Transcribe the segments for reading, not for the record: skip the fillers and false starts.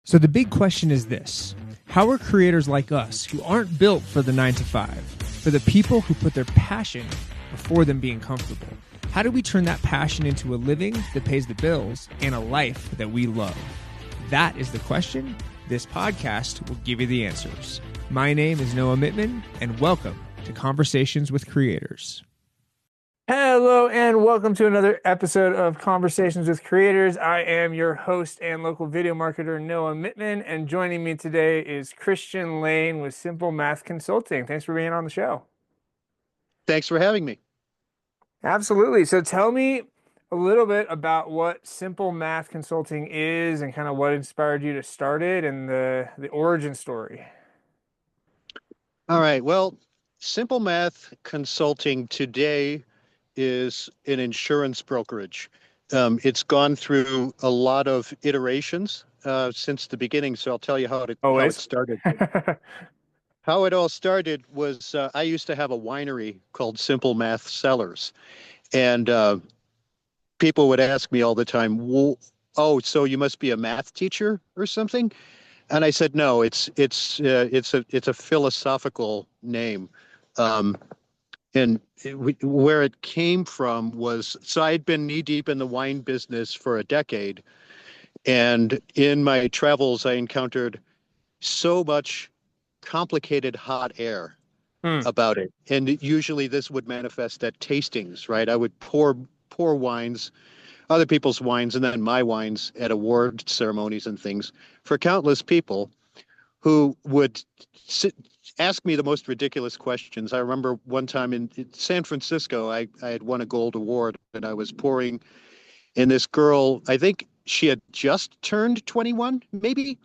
So the big question is this: how are creators like us, who aren't built for the 9 to 5, for the people who put their passion before them being comfortable, how do we turn that passion into a living that pays the bills and a life that we love? That is the question. This podcast will give you the answers. My name is Noah Mittman, and welcome to Conversations with Creators. Hello, and welcome to another episode of Conversations with Creators. I am your host and local video marketer, Noah Mittman, and joining me today is Christian Lane with Simple Math Consulting. Thanks for being on the show. Thanks for having me. Absolutely. So tell me a little bit about what Simple Math Consulting is and kind of what inspired you to start it and the origin story. All right. Well, Simple Math Consulting today is an insurance brokerage. It's gone through a lot of iterations since the beginning, so I'll tell you how it Always. started. How it all started was I used to have a winery called Simple Math Cellars, and people would ask me all the time, "Oh, so you must be a math teacher or something?" And I said, "No, it's a philosophical name." Um, where it came from was, so I'd been knee deep in the wine business for a decade. And in my travels, I encountered so much complicated hot air Hmm. about it. And usually this would manifest at tastings, right? I would pour wines, other people's wines, and then my wines at award ceremonies and things for countless people who would ask me the most ridiculous questions. I remember one time in San Francisco, I had won a gold award and I was pouring, and this girl, I think she had just turned 21, maybe.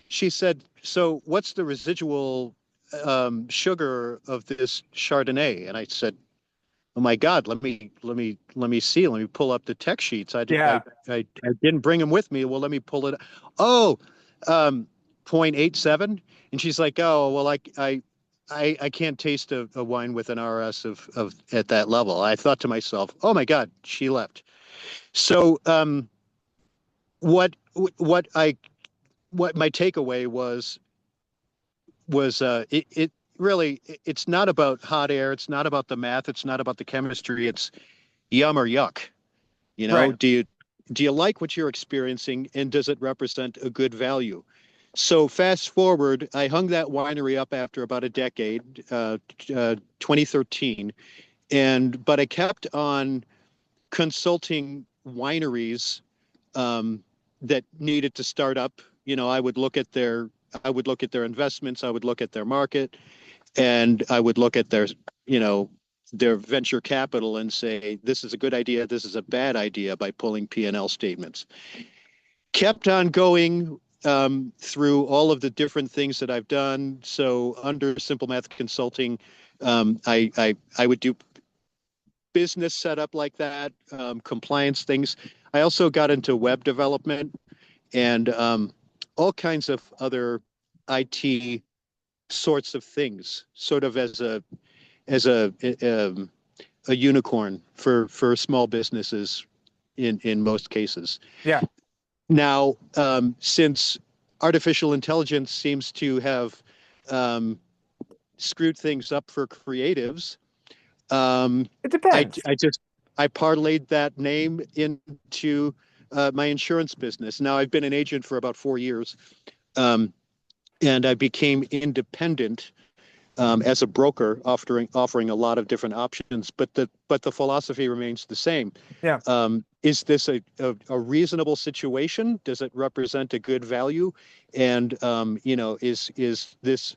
She said, "So what's the residual sugar of this Chardonnay?" And I said, "Oh my God, let me see. Let me pull up the tech sheets. Yeah. I didn't bring them with me. Well, let me pull it. Oh, 0.87." And she's like, "Oh, well, I can't taste a wine with an RS of at that level." I thought to myself, "Oh my God, she left." So, what what I what my takeaway was it really, it's not about hot air, it's not about the math, it's not about the chemistry, it's yum or yuck. You know, Right. do you like what you're experiencing, and does it represent a good value? So fast forward, I hung that winery up after about a decade, 2013, but I kept on consulting wineries that needed to start up. You know, I would look at their investments, I would look at their market, and I would look at their venture capital and say, this is a good idea, this is a bad idea, by pulling P&L statements. Kept on going through all of the different things that I've done. So under Simple Math Consulting, I would do business setup like that, compliance things. I also got into web development and all kinds of other IT sorts of things, sort of as a unicorn for small businesses in most cases. Yeah. Now, since artificial intelligence seems to have um, screwed things up for creatives, um, It I depends. I just I parlayed that name into my insurance business. Now I've been an agent for about 4 years, um, and I became independent as a broker, offering a lot of different options. But the philosophy remains the same. Yeah. Is this a reasonable situation? Does it represent a good value? And is this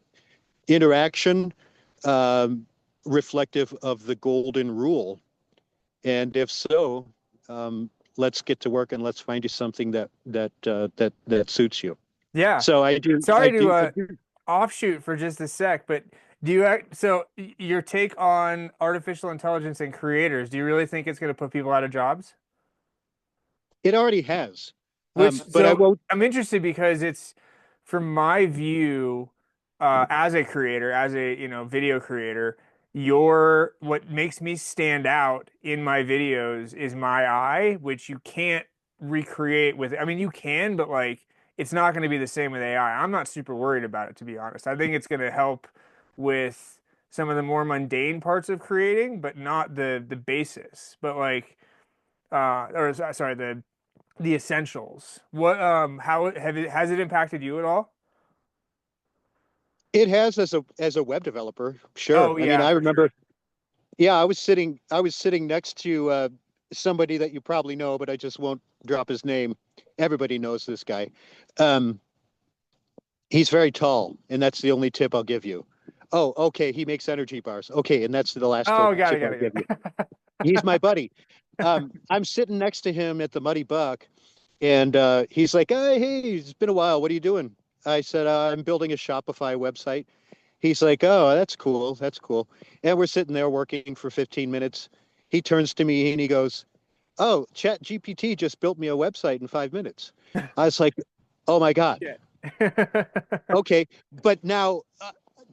interaction um, reflective of the golden rule? And if so, let's get to work and let's find you something that suits you. Yeah. So I do I Sorry to do I do offshoot for just a sec, but do you act so your take on artificial intelligence and creators, do you really think it's going to put people out of jobs? It already has. Which But I so won't. I'm interested because it's from my view, as a creator, as a video creator, your what makes me stand out in my videos is my eye, which you can't recreate with, I mean you can, but like it's not going to be the same with AI. I'm not super worried about it, to be honest. I think it's going to help with some of the more mundane parts of creating, but not the basis. But like, or sorry, the essentials. What how have it has it impacted you at all? It has as a web developer, sure. Oh I mean, yeah, I for remember, sure. yeah, I was sitting next to somebody that you probably know, but I just won't drop his name. Everybody knows this guy. Um, he's very tall, and that's the only tip I'll give you. Oh, okay, he makes energy bars. Okay, and that's the last Oh, got it, tip got I'll it, give you. got it. He's my buddy. I'm sitting next to him at the Muddy Buck, and he's like, hey, it's been a while. What are you doing? I said, I'm building a Shopify website. He's like, oh, that's cool. That's cool. And we're sitting there working for 15 minutes. He turns to me and he goes, oh, Chat GPT just built me a website in 5 minutes. I was like, oh my God. Shit. Okay. But now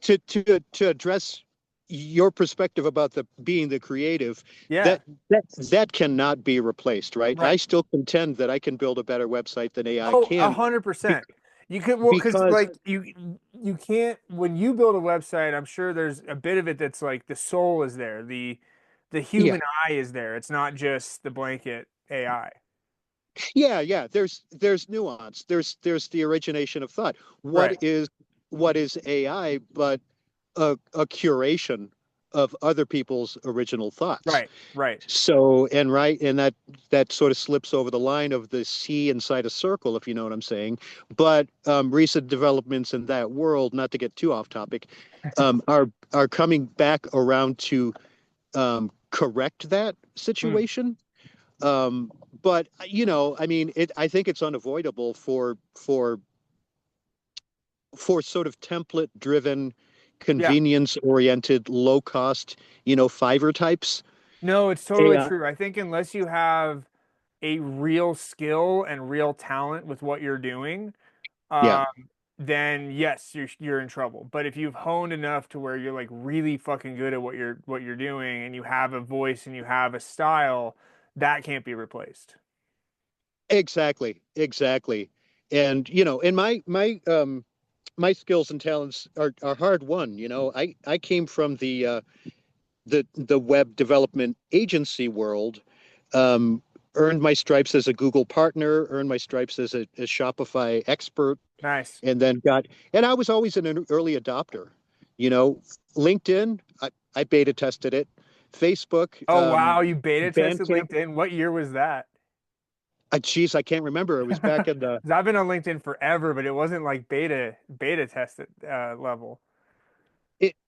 to address your perspective about the being the creative, Yeah, that cannot be replaced, right? I right. still contend that I can build a better website than AI Oh, can 100%. You could, well, because because like you can't when you build a website, I'm sure there's a bit of it that's like the soul is there, the yeah, human eye is there. It's not just the blanket AI. yeah, there's nuance. There's the origination of thought. Right, What is AI but a curation of other people's original thoughts? right, right. So, and right, and that sort of slips over the line of the C inside a circle, if you know what I'm saying. But recent developments in that world, not to get too off topic, are coming back around to correct that Hmm. situation. Um, but you know, I mean, I think it's unavoidable for sort of template driven, Yeah. convenience oriented, low cost, Fiverr types. No, it's totally AI, true. I think unless you have a real skill and real talent with what you're doing, yeah, um, then yes, you're in trouble. But if you've honed enough to where you're like really fucking good at what you're doing and you have a voice and you have a style, that can't be replaced. exactly. And and my skills and talents are hard won. I came from the web development agency world. Um, earned my stripes as a Google partner, earned my stripes as a Shopify expert, Nice. and I was always an early adopter. You know, LinkedIn, I beta tested it. Facebook, Oh wow, you beta tested Bandcamp. LinkedIn. What year was that? Geez, I can't remember. It was back in the 'Cause I've been on LinkedIn forever, but it wasn't like beta tested level.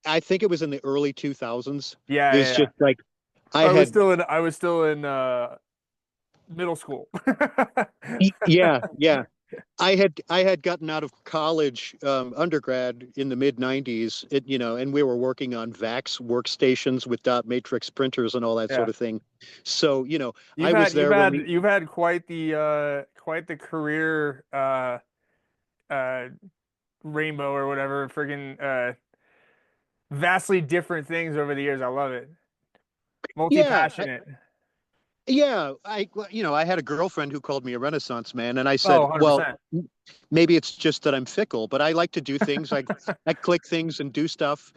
I think it was in the early 2000s. Yeah, It was yeah, yeah. just like I I was had, still in I was still in middle school. yeah. I had gotten out of college, undergrad in the mid 90s, and we were working on VAX workstations with dot matrix printers and all that sort Yeah. of thing. So, You've I was had you've there when had the you've had quite the career uh rainbow or whatever, friggin' vastly different things over the years. I love it. yeah, Multi-passionate. yeah, I had a girlfriend who called me a Renaissance man, and I Oh, said, well, 100%. maybe it's just that I'm fickle, but I like to do things. I click things and do stuff,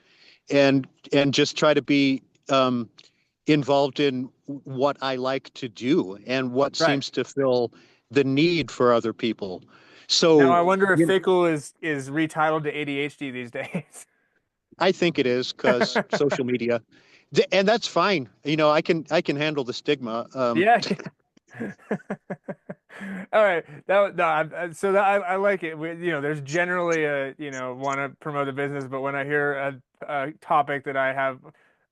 and just try to be involved in what I like to do and what Right. seems to fill the need for other people. Now So I wonder if fickle is retitled to ADHD these days. I think it is because social media, and that's fine. I can handle the stigma. Yeah. All right. That no, so that I like it. There's generally want to promote the business, but when I hear a topic that I have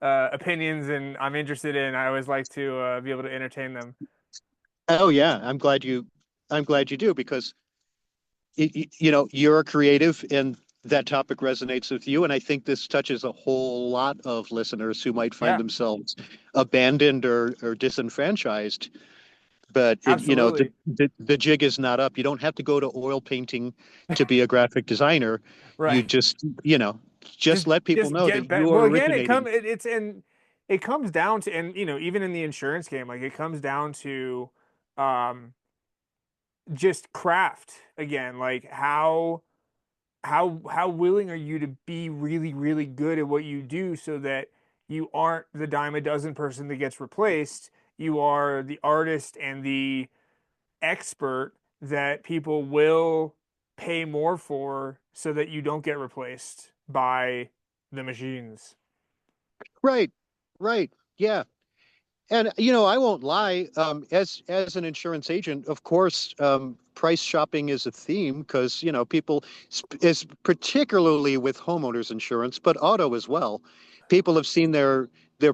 opinions and I'm interested in, I always like to be able to entertain them. Oh yeah, I'm glad you do because you're a creative and that topic resonates with you. And I think this touches a whole lot of listeners who might find Yeah, themselves abandoned or disenfranchised. But absolutely. the jig is not up. You don't have to go to oil painting to be a graphic designer. You Right. just Just let people just know get that back. you are Well, again, originating. it comes down to, and even in the insurance game, like it comes down to um just craft again. Like how willing are you to be really, really good at what you do so that you aren't the dime a dozen person that gets replaced. You are the artist and the expert that people will pay more for so that you don't get replaced by the machines. Right. Right. Yeah. And I won't lie. As an insurance agent, of course, price shopping is a theme because people, is particularly with homeowners insurance, but auto as well. People have seen their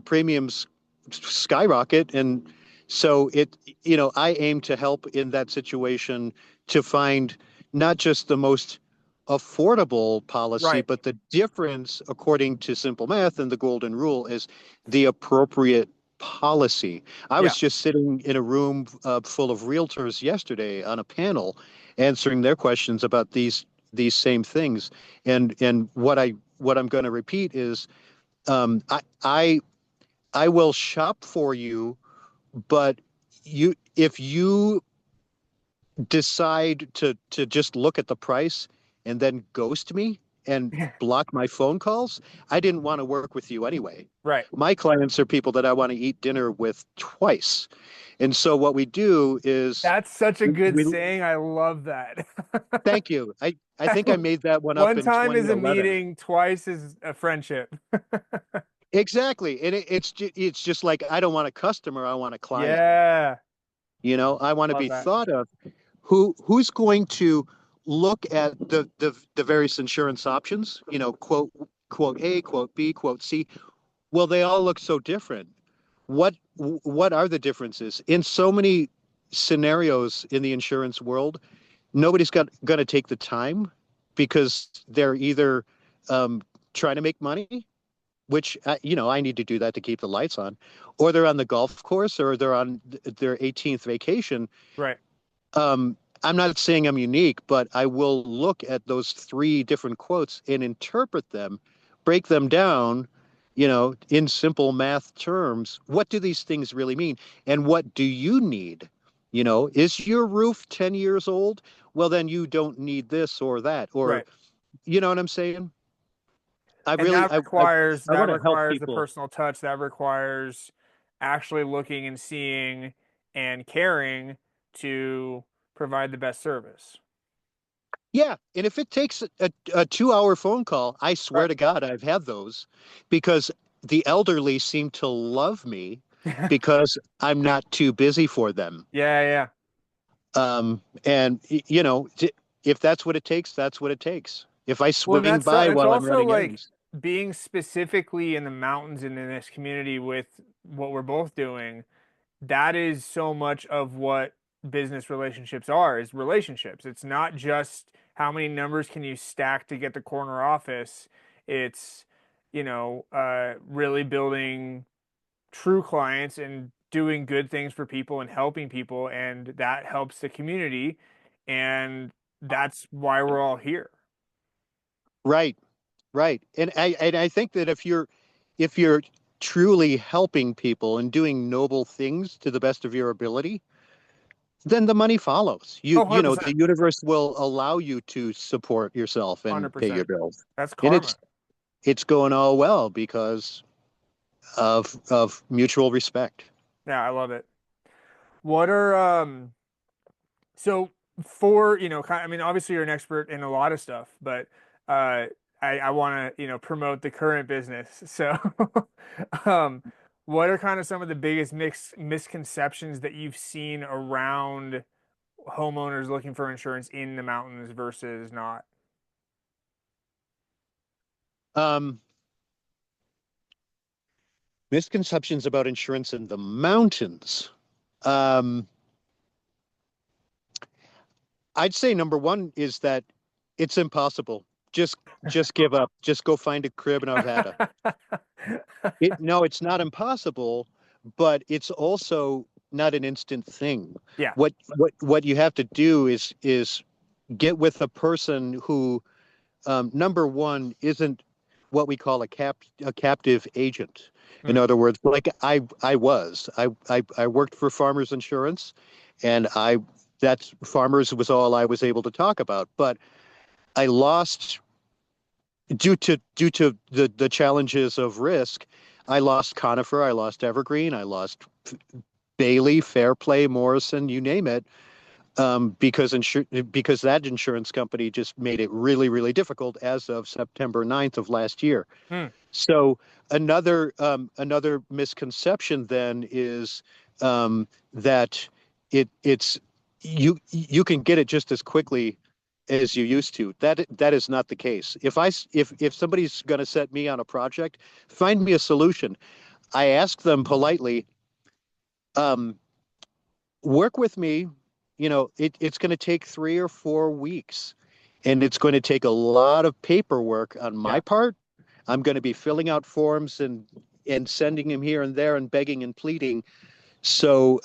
premiums skyrocket, and so I aim to help in that situation to find not just the most affordable policy, Right. but the difference, according to simple math and the golden rule, is the appropriate policy. I Yeah. was just sitting in a room full of realtors yesterday on a panel answering their questions about these same things. And what I'm going to repeat is um, I, I I will shop for you, but if you decide to just look at the price and then ghost me and block my phone calls, I didn't want to work with you anyway. Right. My clients are people that I want to eat dinner with twice. And so what we do is That's such a good we saying. I love that. thank you. I think I made that one up One in time is a 2011. meeting, twice is a friendship. Exactly. And it's just like I don't want a customer, I want a client. Yeah. I want to Love be that. thought of. Who's going to look at the various insurance options, quote A, quote B, quote C. Well, they all look so different. What are the differences in so many scenarios in the insurance world? Nobody's going to take the time because they're either um, trying to make money, which I need to do that to keep the lights on, or they're on the golf course, or they're on their 18th vacation. Right. um, I'm not saying I'm unique, but I will look at those three different quotes and interpret them, break them down, in simple math terms. What do these things really mean? And what do you need? Is your roof 10 years old? Well, then you don't need this or that. Or, Right. you know what I'm saying? I And really, I that want to help requires the people. personal touch. That requires actually looking and seeing and caring to provide the best service. Yeah, and if it takes a 2 hour phone call, I swear Right. to God, I've had those because the elderly seem to love me because I'm not too busy for them. Yeah, yeah. And if that's what it takes, that's what it takes. If I Well, and swing by that's while I'm also running like errands. being specifically in the mountains and in this community with what we're both doing. That is so much of what business relationships are, is relationships. It's not just how many numbers can you stack to get the corner office. It's, really building true clients and doing good things for people and helping people, and that helps the community. And that's why we're all here. Right, right. And I think that if you're truly helping people and doing noble things to the best of your ability, then the money follows. Oh, The 100%. universe will allow you to support yourself and pay your 100%. bills. That's And karma. it's going all well because of mutual respect. Yeah, I love it. What are so for, I mean, obviously you're an expert in a lot of stuff, but uh I want to, promote the current business. So um what are kind of some of the biggest misconceptions that you've seen around homeowners looking for insurance in the mountains versus not? Um, Misconceptions about insurance in the mountains. Um, I'd say number one is that it's impossible. Just give up. Just go find a crib in Arvada. No, it's not impossible, but it's also not an instant thing. Yeah. What you have to do is get with a person who, number one, isn't what we call a captive agent. In Mm. other words, like I worked for Farmers Insurance, and that's Farmers was all I was able to talk about. But I lost due to the challenges of risk. I lost Conifer, I lost Evergreen, I lost Bailey, Fairplay, Morrison, you name it, because that insurance company just made it really, really difficult as of September 9th of last year. Hmm. So another misconception then is that it's you can get it just as quickly as you used to. That is not the case. If somebody's going to set me on a project, find me a solution. I ask them politely, um, work with me. It's going to take 3 or 4 weeks, and it's going to take a lot of paperwork on my Yeah, part. I'm going to be filling out forms and sending them here and there and begging and pleading. So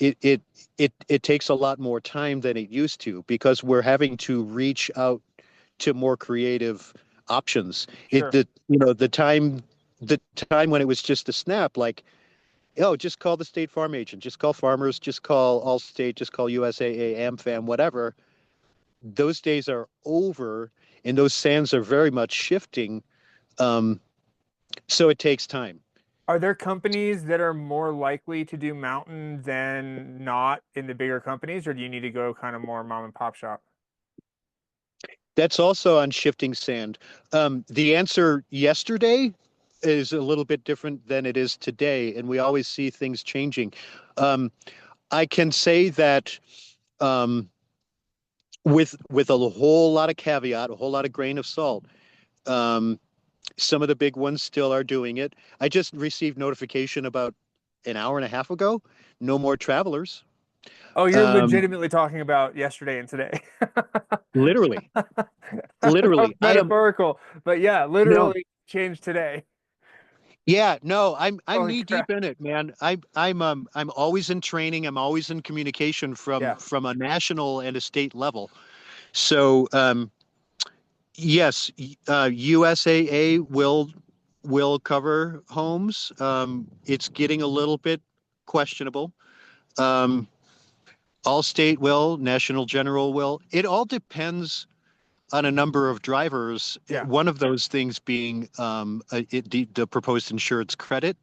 it takes a lot more time than it used to because we're having to reach out to more creative options. It sure. the the time when it was just a snap, like, oh, just call the State Farm agent, just call Farmers, just call Allstate, just call USAA, AmFam, whatever. Those days are over, and those sands are very much shifting. Um, so it takes time. Are there companies that are more likely to do mountain than not in the bigger companies, or do you need to go kind of more mom and pop shop? That's also on shifting sand. The answer yesterday is a little bit different than it is today, and we always see things changing. Um, I can say that um, with a whole lot of caveat, a whole lot of grain of salt. Um, some of the big ones still are doing it. I just received notification about an hour and a half ago. No more travelers. Oh, you're Um, legitimately talking about yesterday and today. literally, That was literally. I am metaphorical, but yeah, no. literally changed today. Yeah, no, I'm Holy knee crap. deep in it, man. I'm always in training. I'm always in communication from Yeah, from a national and a state level. So yes, USAA will cover homes. It's getting a little bit questionable. Um, Allstate will, National General will. It all depends on a number of drivers. yeah, One of those things being the proposed insurance credit.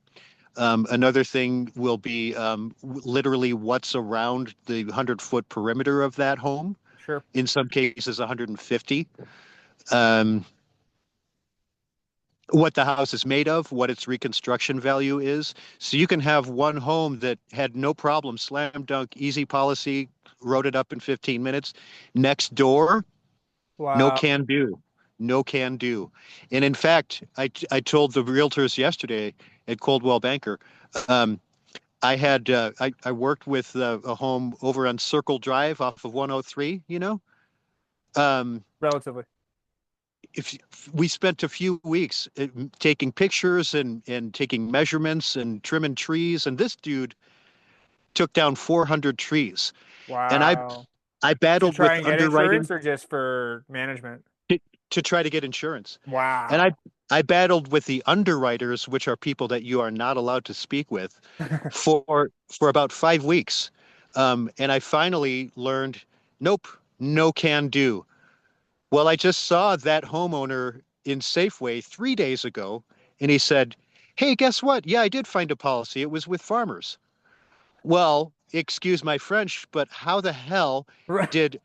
Another thing will be literally what's around the 100-foot perimeter of that home. sure. In some cases, 150. Um, what the house is made of, what its reconstruction value is. So you can have one home that had no problem, slam dunk, easy policy, wrote it up in 15 minutes. Next door, no Wow. can do. No can do. And in fact, I told the realtors yesterday at Coldwell Banker, um, I worked with a home over on Circle Drive off of 103, Um, Relatively. if we spent a few weeks taking pictures and taking measurements and trimming trees, and this dude took down 400 trees. And Wow. I To battled try with and get underwriting insurance or just for management? to, to try to get insurance. And Wow. I battled with the underwriters, which are people that you are not allowed to speak with, for about 5 weeks. And I finally learned, nope, no can do. Well, I just saw that homeowner in Safeway 3 days ago, and he said, "Hey, guess what? Yeah, I did find a policy. It was with Farmers." Well, excuse my French, but how the hell Right. did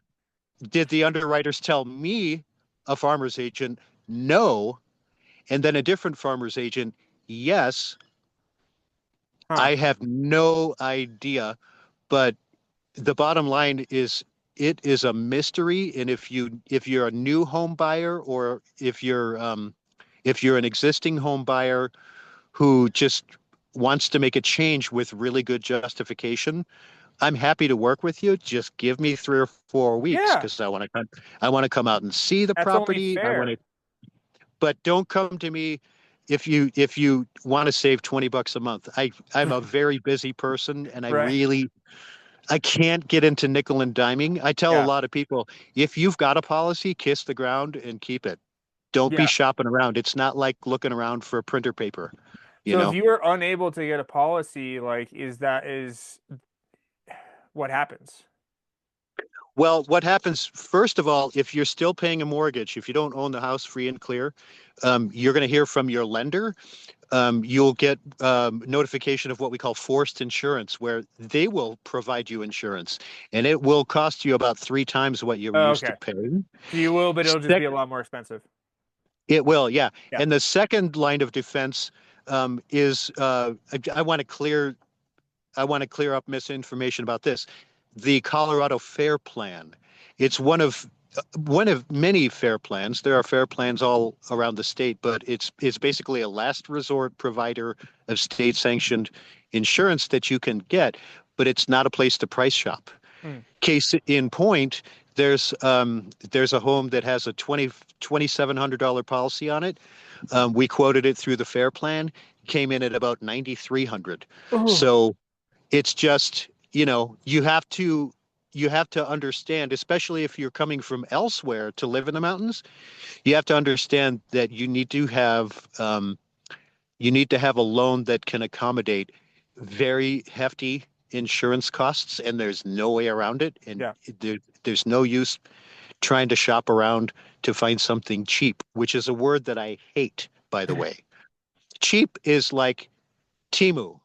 did the underwriters tell me, a farmer's agent, no, and then a different farmer's agent, yes? Huh. I have no idea, but the bottom line is it is a mystery. And if you're a new home buyer or if you're an existing home buyer who just wants to make a change with really good justification, I'm happy to work with you. Just give me 3 or 4 weeks Yeah, because I want to come out and see the that's only property. I want fair. to, but don't come to me if you want to save 20 bucks a month. I'm a very busy person and Right. I can't get into nickel and diming. I tell a Yeah. lot of people, if you've got a policy, kiss the ground and keep it. Don't be Yeah. shopping around. It's not like looking around for printer paper, you So if know? you were unable to get a policy, like, is what happens? Well, what happens, first of all, if you're still paying a mortgage, if you don't own the house free and clear, you're going to hear from your lender. You'll get notification of what we call forced insurance, where they will provide you insurance, and it will cost you about 3 times what you're Oh, used to okay. paying. So you will, but it'll just be Sec- a lot more expensive. It will, yeah. Yeah. And the second line of defense is I want to clear up misinformation about this. The Colorado Fair Plan. It's one of many fair plans. There are fair plans all around the state, but it's basically a last resort provider of state sanctioned insurance that you can get, but it's not a place to price shop. Hmm. Case in point, there's a home that has a $2,700 policy on it. We quoted it through the fair plan, came in at about 9,300. Ooh. So it's just, you have to understand, especially if you're coming from elsewhere to live in the mountains, you have to understand that you need to have a loan that can accommodate very hefty insurance costs, and there's no way around it. And Yeah. there's no use trying to shop around to find something cheap, which is a word that I hate, by the way. Cheap is like Timu.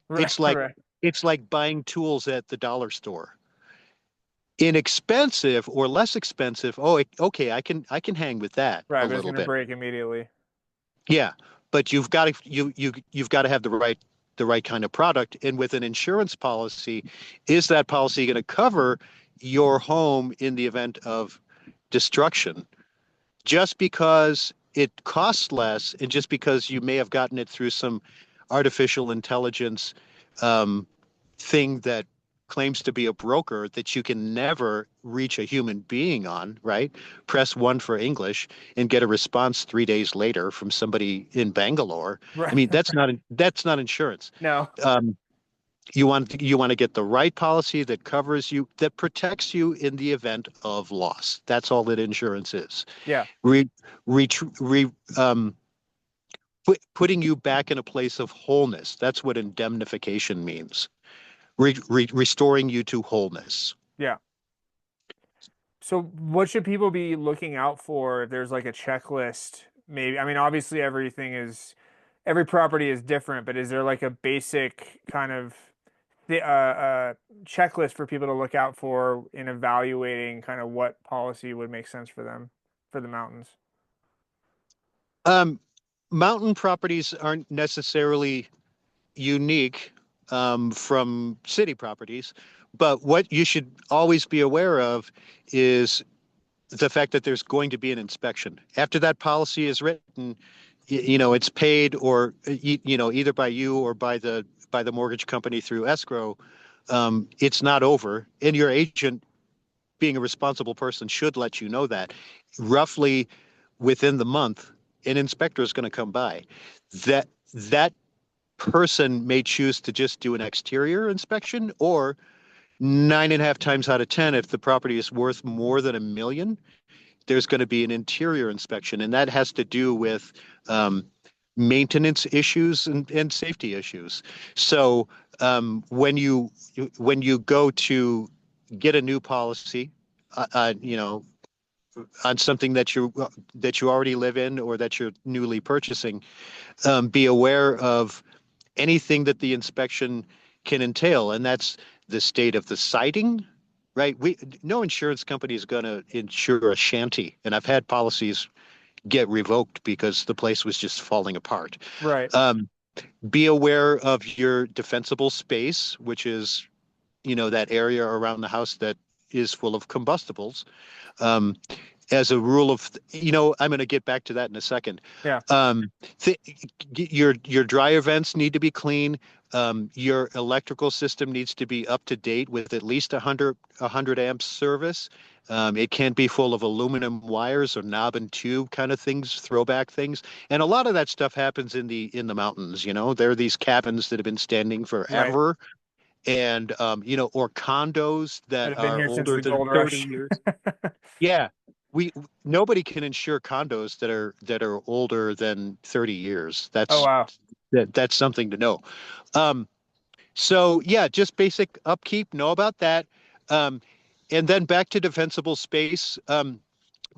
Right. It's like Right. it's like buying tools at the dollar store. Inexpensive or less expensive. Oh, okay, I can hang with that Right. a But it's little gonna bit. break immediately. Yeah, but you've got to have the right kind of product. And with an insurance policy, is that policy going to cover your home in the event of destruction? Just because it costs less, and just because you may have gotten it through some artificial intelligence um, thing that claims to be a broker that you can never reach a human being on, right? Press one for English and get a response 3 days later from somebody in Bangalore. I Right. mean, that's not insurance. No. Um, you want to get the right policy that covers you, that protects you in the event of loss. That's all that insurance is. Yeah. Re, re, re, putting you back in a place of wholeness. That's what indemnification means. Restoring you to wholeness. Yeah. So what should people be looking out for if there's like a checklist? Maybe, I mean, obviously every property is different, but is there like a basic kind of checklist for people to look out for in evaluating kind of what policy would make sense for them for the mountains? Um, Mountain properties aren't necessarily unique from city properties, but what you should always be aware of is the fact that there's going to be an inspection. After that policy is written, it's paid, or either by you or by the mortgage company through escrow. It's not over, and your agent, being a responsible person, should let you know that roughly within the month an inspector is going to come by. That person may choose to just do an exterior inspection, or 9.5 times out of 10, if the property is worth more than $1 million, there's going to be an interior inspection, and that has to do with maintenance issues and safety issues. So when you go to get a new policy, on something that you already live in or that you're newly purchasing, be aware of anything that the inspection can entail, and that's the state of the siding. Right? No insurance company is going to insure a shanty, and I've had policies get revoked because the place was just falling apart. Right. Be aware of your defensible space, which is, that area around the house that is full of combustibles. Um, as a rule of, I'm going to get back to that in a second. Yeah. Th your dryer vents need to be clean. Your electrical system needs to be up to date with at least 100 amps service. It can't be full of aluminum wires or knob and tube kind of things, throwback things. And a lot of that stuff happens in the mountains. There are these cabins that have been standing Right. forever, and or condos That that have been are here since older the than gold 30 rush. years. Yeah, we nobody can insure condos that are older than 30 years. Oh, wow. That's something to know. So yeah, just basic upkeep. Know about that. Um, and then back to defensible space.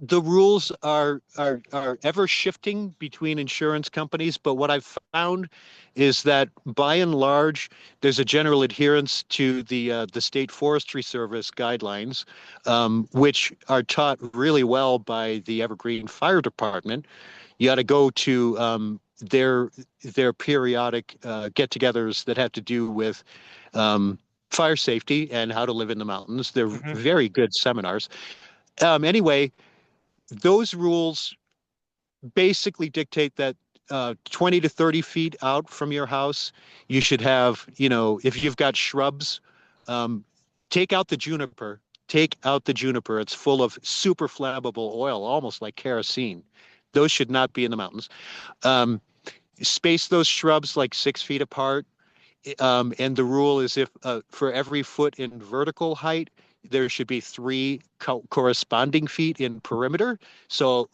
The rules are ever shifting between insurance companies, but what I've found is that by and large, there's a general adherence to the State Forestry Service guidelines, which are taught really well by the Evergreen Fire Department. You got to go to their periodic get-togethers that have to do with fire safety and how to live in the mountains. They're Hmm. very good seminars. Anyway, those rules basically dictate that 20 to 30 feet out from your house, you should have, if you've got shrubs, um, take out the juniper. Take out the juniper. It's full of super flammable oil, almost like kerosene. Those should not be in the mountains. Um, Space those shrubs like 6 feet apart. And the rule is if for every foot in vertical height, there should be three corresponding feet in perimeter. So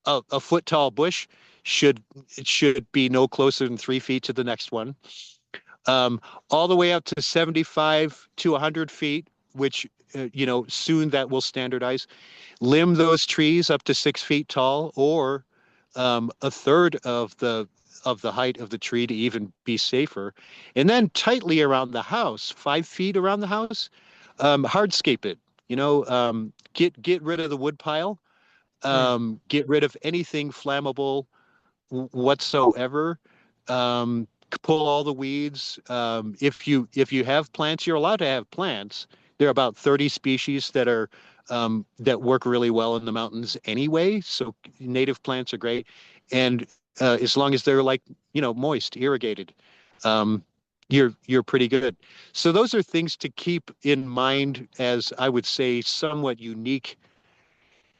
a foot tall bush should it should be no closer than 3 feet to the next one. Um, all the way up to 75 to 100 feet, which soon that will standardize. Limb those trees up to 6 feet tall, or a third of the height of the tree to even be safer. And then tightly around the house, 5 feet around the house, hardscape it. Get rid of the wood pile, Mm. get rid of anything flammable whatsoever. Pull all the weeds. If you have plants, you're allowed to have plants. There are about 30 species that work really well in the mountains anyway. So native plants are great, and as long as they're like moist, irrigated, um, you're pretty good. So those are things to keep in mind as I would say somewhat unique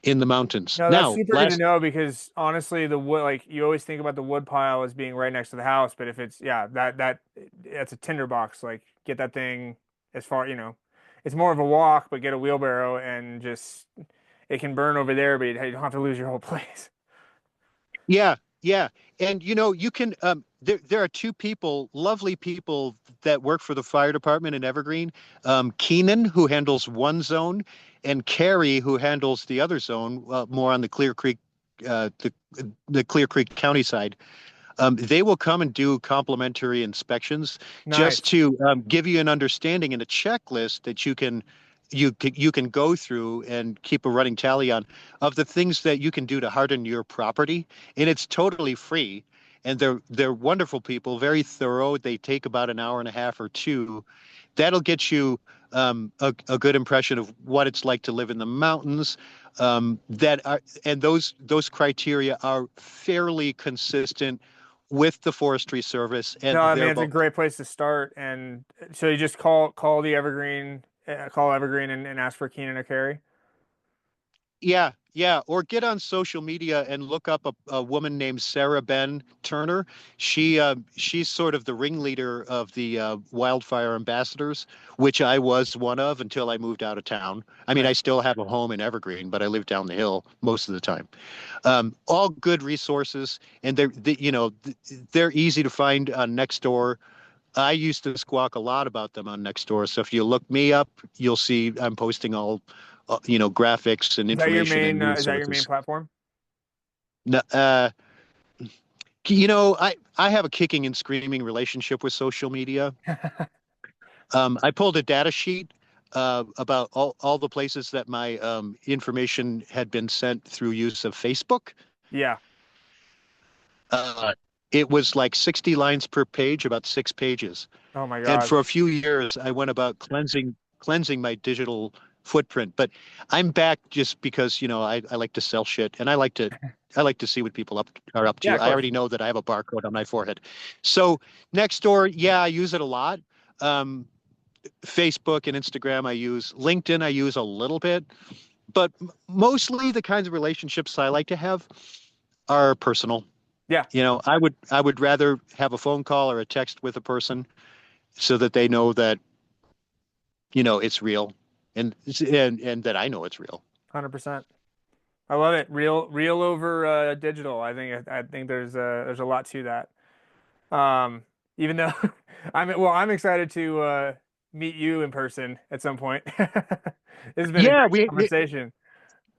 in the mountains. No, that's Now, super good to last know because honestly, the wood, like you always think about the wood pile as being right next to the house, but if it's, yeah, that's a tinderbox. Like get that thing as far, it's more of a walk, but get a wheelbarrow and just it can burn over there, but you don't have to lose your whole place. Yeah, yeah. And you can there are two people, lovely people that work for the fire department in Evergreen. Keenan, who handles one zone, and Carrie, who handles the other zone, more on the Clear Creek the Clear Creek County side. They will come and do complimentary inspections just Nice. to give you an understanding and a checklist that you can go through and keep a running tally on of the things that you can do to harden your property, and it's totally free. And they're wonderful people, very thorough. They take about an hour and a half or two. That'll get you a good impression of what it's like to live in the mountains. And those criteria are fairly consistent with the Forestry Service, No, and I they're mean it's a about great place to start. And so you just call Evergreen and ask for Keenan or Carrie. Yeah, yeah. Or get on social media and look up a woman named Sarah Ben Turner. She's sort of the ringleader of the wildfire ambassadors, which I was one of until I moved out of town. I mean, I Nice. still have a home in Evergreen, but I live down the hill most of the time. All good resources, and they're easy to find on Nextdoor. I used to squawk a lot about them on Nextdoor. So if you look me up, you'll see I'm posting all, graphics and information and Is that your main resources. platform? N- Uh, I have a kicking and screaming relationship with social media. I pulled a data sheet about all the places that my information had been sent through use of Facebook. Yeah. Uh, it was like 60 lines per page, about 6 pages. Oh my And God. for a few years, I went about cleansing my digital footprint. But I'm back just because, I like to sell shit, and I like to see what people are up Yeah, to. of I course. already know that I have a barcode on my forehead. So Nextdoor, yeah, I use it a lot. Um, Facebook and Instagram, I use. LinkedIn, I use a little bit. But mostly the kinds of relationships I like to have are personal. Yeah, I would rather have a phone call or a text with a person so that they know that it's real, and that I know it's real. 100%. I love it. Real over digital. I think there's a lot to that. Even though I'm excited to meet you in person at some point. This has been a Yeah, great conversation.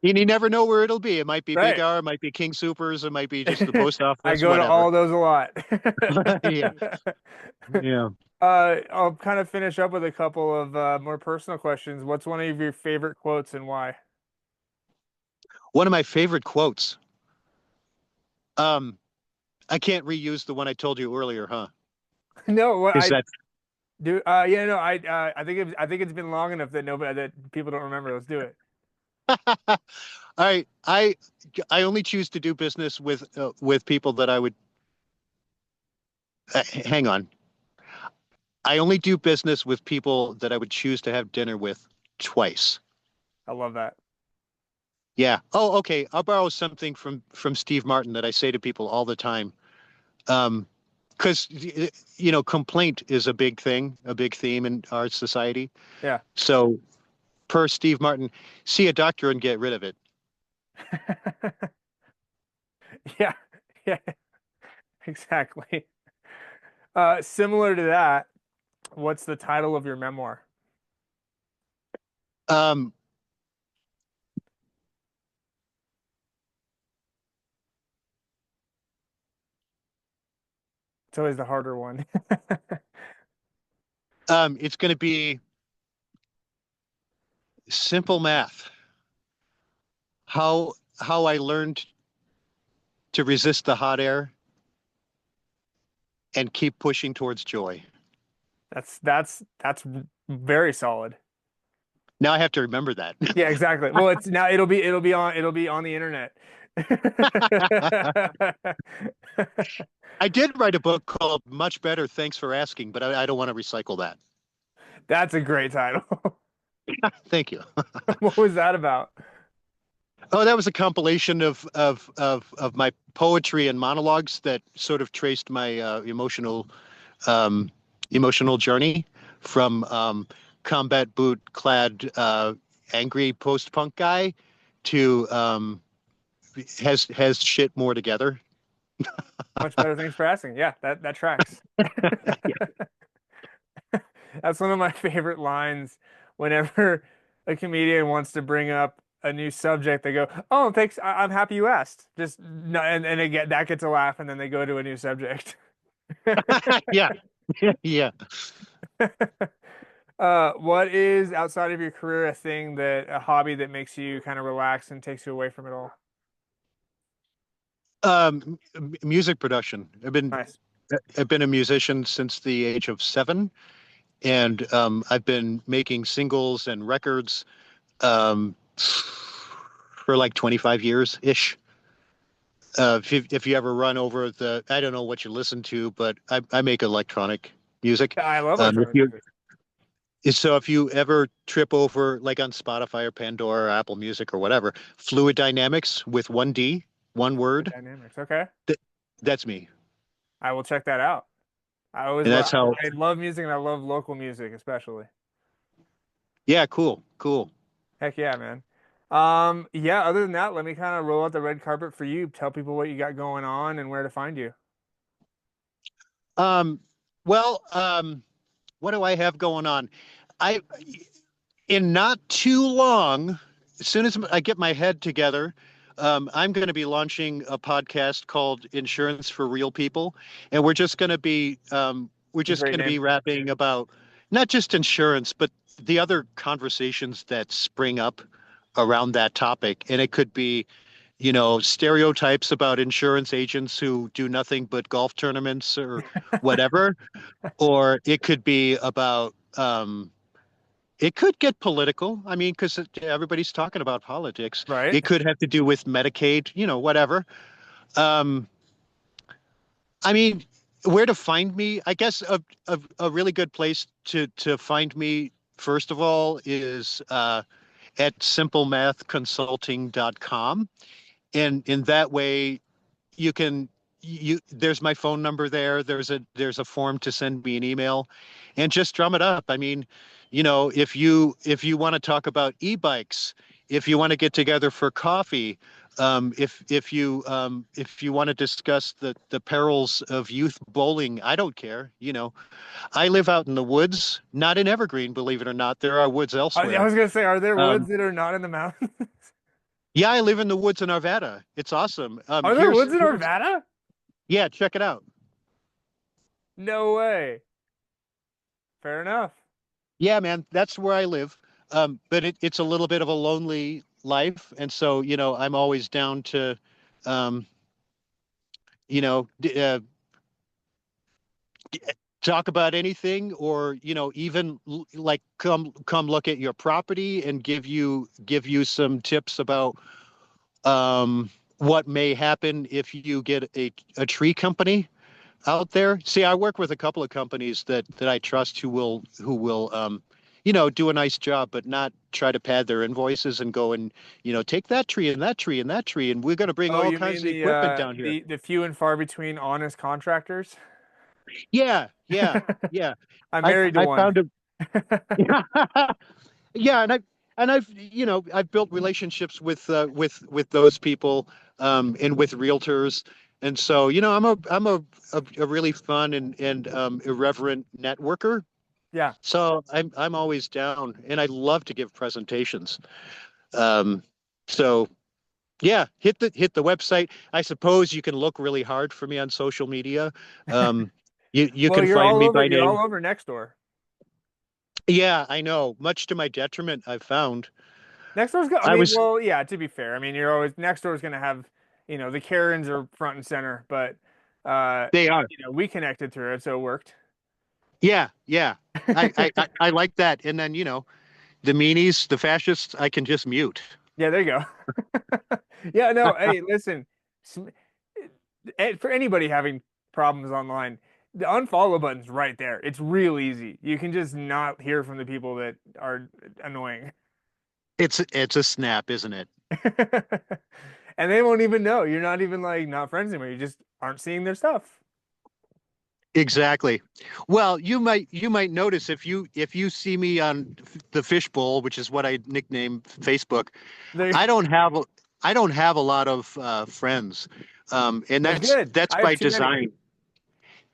and you never know where it'll be. It might be Big Right. R, it might be King Supers, it might be just the post I office, go to whatever. all those a lot. Yeah, yeah. I'll kind of finish up with a couple of more personal questions. What's one of your favorite quotes and why? One of my favorite quotes. Um, I can't reuse the one I told you earlier, huh? No, what Is I that do, yeah, no, I think it's been long enough that nobody that people don't remember. Let's do it. I I I only choose to do business with people that I would hang on. I only do business with people that I would choose to have dinner with twice. I love that. Yeah. Oh, okay. I'll borrow something from Steve Martin that I say to people all the time. Because complaint is a big thing, a big theme in our society. Yeah. So, per Steve Martin, see a doctor and get rid of it. Yeah. Yeah, exactly. Similar to that, what's the title of your memoir? Um, It's always the harder one. it's going to be simple math. How I learned to resist the hot air and keep pushing towards joy. That's very solid. Now I have to remember that. Yeah, exactly. Well, it's now it'll be on the internet. I did write a book called Much Better, Thanks for Asking, but I don't want to recycle that. That's a great title. Thank you. What was that about? Oh, that was a compilation of my poetry and monologues that sort of traced my um, emotional journey from combat boot clad angry post punk guy to has shit more together. Much better. Thanks for asking. Yeah, that tracks. That's one of my favorite lines whenever a comedian wants to bring up a new subject. They go, "Oh, thanks. I'm happy you asked." Just no, and again, that gets a laugh, and then they go to a new subject. Yeah, yeah. What is outside of your career a hobby that makes you kind of relax and takes you away from it all? Music production. Nice. I've been a musician since the age of 7, and I've been making singles and records for like 25 years ish. If you ever run over I don't know what you listen to, but I make electronic music. I love If electronic you music. so if you ever trip over like on Spotify or Pandora or Apple Music or whatever, Fluid Dynamics with 1D, one Good word, dynamics. Okay. that, that's me. I will check that out. And that's how, I love music and I love local music especially. yeah, cool, cool. Heck yeah, man. Yeah, other than that, let me kind of roll out the red carpet for you. Tell people what you got going on and where to find you. Um, well, what do I have going on? I, in not too long, as soon as I get my head together, I'm going to be launching a podcast called Insurance for Real People, and we're It's a just great going to be name. rapping about not just insurance, but the other conversations that spring up around that topic. And it could be, stereotypes about insurance agents who do nothing but golf tournaments or whatever, or it could be about it could get political. I mean, because everybody's talking about politics. Right? It could have to do with Medicaid, whatever. Um, I mean, where to find me? I guess a really good place to find me, first of all, is at simplemathconsulting.com. And in that way, you can there's my phone number there. There's a form to send me an email and just drum it up. I mean, if you want to talk about e-bikes, if you want to get together for coffee, If you want to discuss the perils of youth bowling, I don't care. I live out in the woods, not in Evergreen, believe it or not. There are woods I elsewhere. was gonna say, are there woods Um, that are not in the mountains? yeah, I live in the woods in Arvada. It's awesome. Are there woods in Arvada? Yeah, check it out. No way. Fair enough. Yeah, man, that's where I live. But it's a little bit of a lonely life, and so I'm always down to, um, you know, talk about anything, or even like come look at your property and give you some tips about what may happen if you get a tree company out there. See, I work with a couple of companies that I trust who will do a nice job, but not try to pad their invoices and go and take that tree and that tree and that tree, and we're going to bring Oh, all you kinds mean of equipment down here. the few and far between honest contractors? Yeah, yeah, yeah. I'm I married to I one. found a yeah, I've built relationships with those people, and with realtors, and so I'm a really fun and irreverent networker. Yeah. So I'm always down, and I love to give presentations. Um, so yeah, hit the website. I suppose you can look really hard for me on social media. Um, you Well, can find me by you're all name. over next door. Yeah, I know. Much to my detriment, I've found. Next door's I I mean, was well, yeah, to be fair. I mean, you're always next door's gonna have, the Karens are front and center, but They are. we connected through it, so it worked. Yeah, yeah. I like that. And then, the meanies, the fascists, I can just mute. Yeah, there you go. Yeah, no, hey, listen, sm- for anybody having problems online, the unfollow button's right there. It's real easy. You can just not hear from the people that are annoying. It's a snap, isn't it? And they won't even know. You're not even like not friends anymore. You just aren't seeing their stuff. Exactly. Well, you might notice if you see me on the fishbowl, which is what I nickname Facebook. They I don't have a- I don't have a lot of friends, and That's that's good. that's I have by too many. design.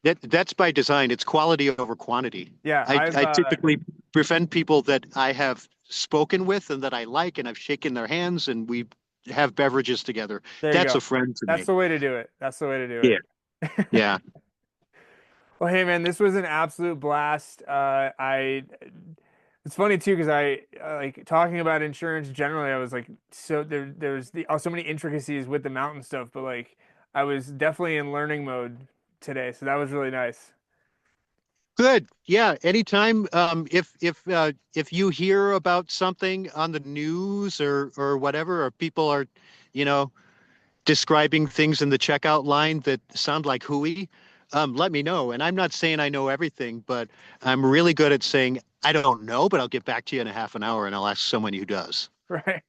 That's by design. It's quality over quantity. Yeah, I typically befriend people that I have spoken with and that I like, and I've shaken their hands, and we have beverages together. there you That's a go. friend to That's me. the way to do it. That's the way to do Yeah, it. yeah. Well, hey man, this was an absolute blast. It's funny too because I like talking about insurance generally. I was like, so there's so many intricacies with the mountain stuff, but like I was definitely in learning mode today, so that was really nice. Good. Yeah. Anytime. If you hear about something on the news or whatever, or people are, you know, describing things in the checkout line that sound like hooey, let me know. And I'm not saying I know everything, but I'm really good at saying I don't know, but I'll get back to you in a half an hour, and I'll ask someone who does. Right.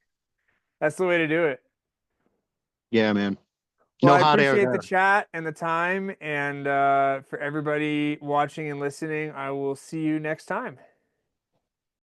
That's the way to do it. Yeah, man. Well, No I hot air appreciate the there. chat and the time, and for everybody watching and listening, I will see you next time.